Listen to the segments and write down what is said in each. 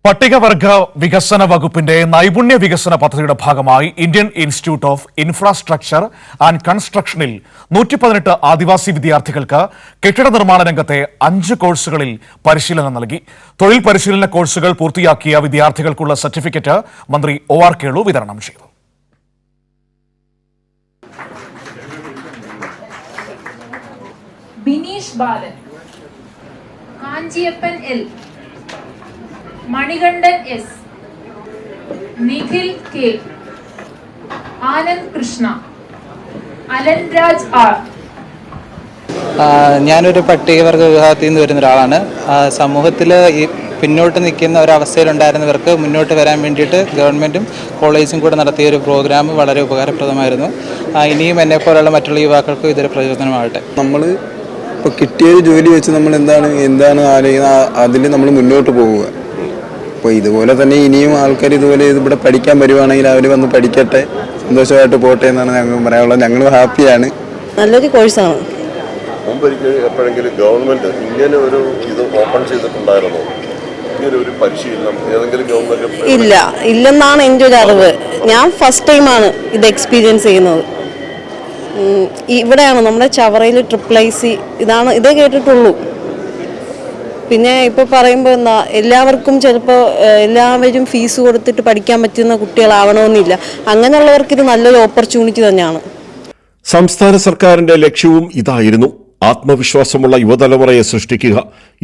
പട്ടികവർഗ വികസന വകുപ്പിന്റെ നൈപുണ്യ വികസന പദ്ധതിയുടെ ഭാഗമായി Indian institute of infrastructure and കൺസ്ട്രക്ഷനിൽ 118 ആദിവാസി വിദ്യാർത്ഥികൾക്ക് കെട്ടിട നിർമ്മാണ രംഗത്തെ 5 കോഴ്സുകളിൽ പരിശീലനം നൽകി. തൊഴിൽ പരിശീലന കോഴ്സുകൾ പൂർത്തിയാക്കിയ വിദ്യാർത്ഥികൾക്കുള്ള സർട്ടിഫിക്കറ്റ് മന്ത്രി ഒ.ആർ. കേളു വിതരണം ചെയ്തു. Bineesh Balan, Kanchiyappan L, Manikandan S, Nikhil K, Anand Krishna, Alanraj R. ഞാനൊരു പട്ടികവർഗ വിഭാഗത്തിൽ നിന്ന് വരുന്ന ഒരാളാണ്. സമൂഹത്തിൽ ഈ പിന്നോട്ട് നിൽക്കുന്ന ഒരവസ്ഥയിലുണ്ടായിരുന്നവർക്ക് മുന്നോട്ട് വരാൻ വേണ്ടിയിട്ട് ഗവൺമെൻറ്റും കോളേജും കൂടെ നടത്തിയ ഒരു പ്രോഗ്രാം വളരെ ഉപകാരപ്രദമായിരുന്നു. ഇനിയും എന്നെപ്പോലുള്ള മറ്റുള്ള യുവാക്കൾക്കും ഇതൊരു പ്രചോദനമാകട്ടെ. നമ്മൾ ഇപ്പോൾ കിട്ടിയൊരു ജോലി വെച്ച് നമ്മൾ എന്താണ് ആലോചിക്കുന്നത്, അതിൽ നമ്മൾ മുന്നോട്ട് പോവുക. അപ്പോൾ ഇതുപോലെ തന്നെ ഇനിയും ആൾക്കാർ ഇതുപോലെ ഇവിടെ പഠിക്കാൻ വരുവാണെങ്കിൽ അവർ വന്ന് പഠിക്കട്ടെ, സന്തോഷമായിട്ട് പോട്ടെ എന്നാണ് ഞങ്ങൾ പറയാനുള്ളത്. ഞങ്ങൾ ഹാപ്പിയാണ്. നല്ലൊരു കോഴ്സാണ്. എപ്പോഴെങ്കിലും ഗവൺമെന്റ് ഇങ്ങനെ ഒരു ഇത് ഓപ്പൺ ചെയ്തിട്ടുണ്ടായിരുന്നോ? ഇങ്ങനെ ഒരു പരിശീലനം ഏതെങ്കിലും ഗവൺമെന്റ്? ഇല്ലെന്നാണ് എൻ്റെ ഒരു അറിവ്. ഞാൻ ഫസ്റ്റ് ടൈമാണ് ഇത് എക്സ്പീരിയൻസ് ചെയ്യുന്നത്. ഇവിടെയാണ് നമ്മുടെ ചവറയിൽ IIIC ഇതേ കേട്ടിട്ടുള്ളൂ. പിന്നെ ഇപ്പോൾ പറയുമ്പോൾ എല്ലാവർക്കും ചിലപ്പോൾ എല്ലാവരും ഫീസ് കൊടുത്തിട്ട് പഠിക്കാൻ പറ്റുന്ന കുട്ടികളാവണമെന്നില്ല. അങ്ങനെയുള്ളവർക്ക് ഇത് നല്ലൊരു ഓപ്പർച്യൂണിറ്റി തന്നെയാണ്. സംസ്ഥാന സർക്കാരിന്റെ ലക്ഷ്യവും ഇതായിരുന്നു. ആത്മവിശ്വാസമുള്ള യുവതലമുറയെ സൃഷ്ടിക്കുക.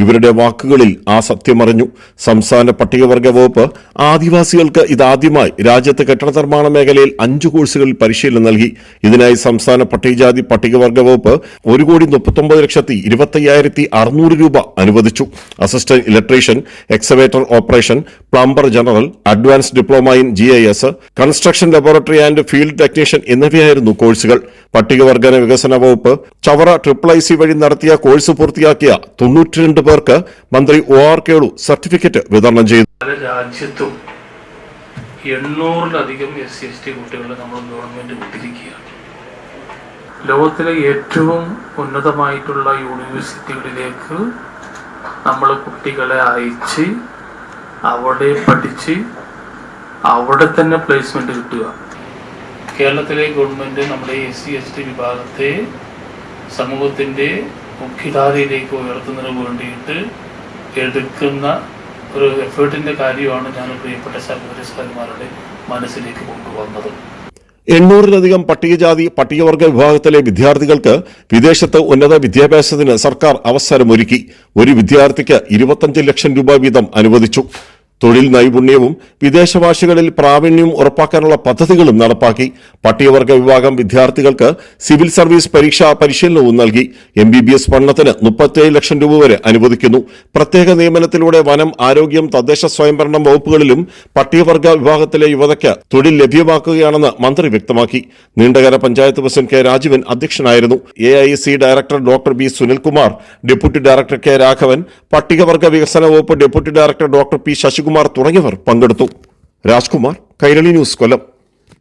ഇവരുടെ വാക്കുകളിൽ ആ സത്യമറിഞ്ഞു. സംസ്ഥാന പട്ടികവർഗ വകുപ്പ് ആദിവാസികൾക്ക് ഇതാദ്യമായി രാജ്യത്ത് കെട്ടിട നിർമ്മാണ മേഖലയിൽ 5 കോഴ്സുകളിൽ പരിശീലനം നൽകി. ഇതിനായി സംസ്ഥാന പട്ടികജാതി പട്ടികവർഗ വകുപ്പ് 1,29,25,600 രൂപ അനുവദിച്ചു. Assistant electrician, excavator operation, plumber general, advance diploma in GIS, construction laboratory and field technician എന്നിവയായിരുന്നു കോഴ്സുകൾ. പട്ടികവർഗ വികസന വകുപ്പ് ചവറ IIIC വഴി നടത്തിയ കോഴ്സ് പൂർത്തിയാക്കിയ 92 പേർക്ക് മന്ത്രി ഒ.ആർ. കേളു സർട്ടിഫിക്കറ്റ് വിതരണം ചെയ്തു. രാജ്യത്തും 800-ലധികം SC/ST കുട്ടികളെ നമ്മൾ ഗവൺമെന്റ് വിട്ടിരിക്കുകയാണ്. ലോകത്തിലെ ഏറ്റവും ഉന്നതമായിട്ടുള്ള യൂണിവേഴ്സിറ്റികളിലേക്ക് നമ്മൾ കുട്ടികളെ അയച്ച് അവിടെ പഠിച്ച് അവിടെ തന്നെ പ്ലേസ്മെന്റ് കിട്ടുക. കേരളത്തിലെ ഗവൺമെന്റ് നമ്മുടെ SC/ST വിഭാഗത്തെ സമൂഹത്തിന്റെ മുഖ്യധാരയിലേക്ക് ഉയർത്തുന്നതിന് വേണ്ടിയിട്ട് എടുക്കുന്ന ഒരു എഫേർട്ടിന്റെ കാര്യമാണ് ഞാൻ പ്രിയപ്പെട്ട സഹോദരന്മാരുടെ മനസ്സിലേക്ക് കൊണ്ടുവന്നത്. 800-ലധികം പട്ടികജാതി പട്ടികവർഗ വിഭാഗത്തിലെ വിദ്യാർത്ഥികൾക്ക് വിദേശത്ത് ഉന്നത വിദ്യാഭ്യാസത്തിന് സർക്കാർ അവസരമൊരുക്കി. ഒരു വിദ്യാർത്ഥിക്ക് 25 ലക്ഷം രൂപ വീതം അനുവദിച്ചു. തൊഴിൽ നൈപുണ്യവും വിദേശഭാഷകളിൽ പ്രാവീണ്യവും ഉറപ്പാക്കാനുള്ള പദ്ധതികളും നടപ്പാക്കി. പട്ടികവർഗ വിഭാഗം വിദ്യാർത്ഥികൾക്ക് സിവിൽ സർവീസ് പരീക്ഷാ പരിശീലനവും നൽകി. MBBS പഠനത്തിന് 37 ലക്ഷം രൂപ വരെ അനുവദിക്കുന്നു. പ്രത്യേക നിയമനത്തിലൂടെ വനം, ആരോഗ്യം, തദ്ദേശ സ്വയംഭരണം വകുപ്പുകളിലും പട്ടികവർഗ വിഭാഗത്തിലെ യുവതയ്ക്ക് തൊഴിൽ ലഭ്യമാക്കുകയാണെന്ന് മന്ത്രി വ്യക്തമാക്കി. Neendakara panchayat president K. രാജീവൻ അധ്യക്ഷനായിരുന്നു. AIC director doctor B. Sunilkumar, deputy director K. Raghavan, പട്ടികവർഗ വികസന വകുപ്പ് deputy director doctor P. Sasikumar തുടങ്ങിയവർ പങ്കെടുത്തു. രാജ്കുമാർ, കൈരളി ന്യൂസ്, കൊല്ലം.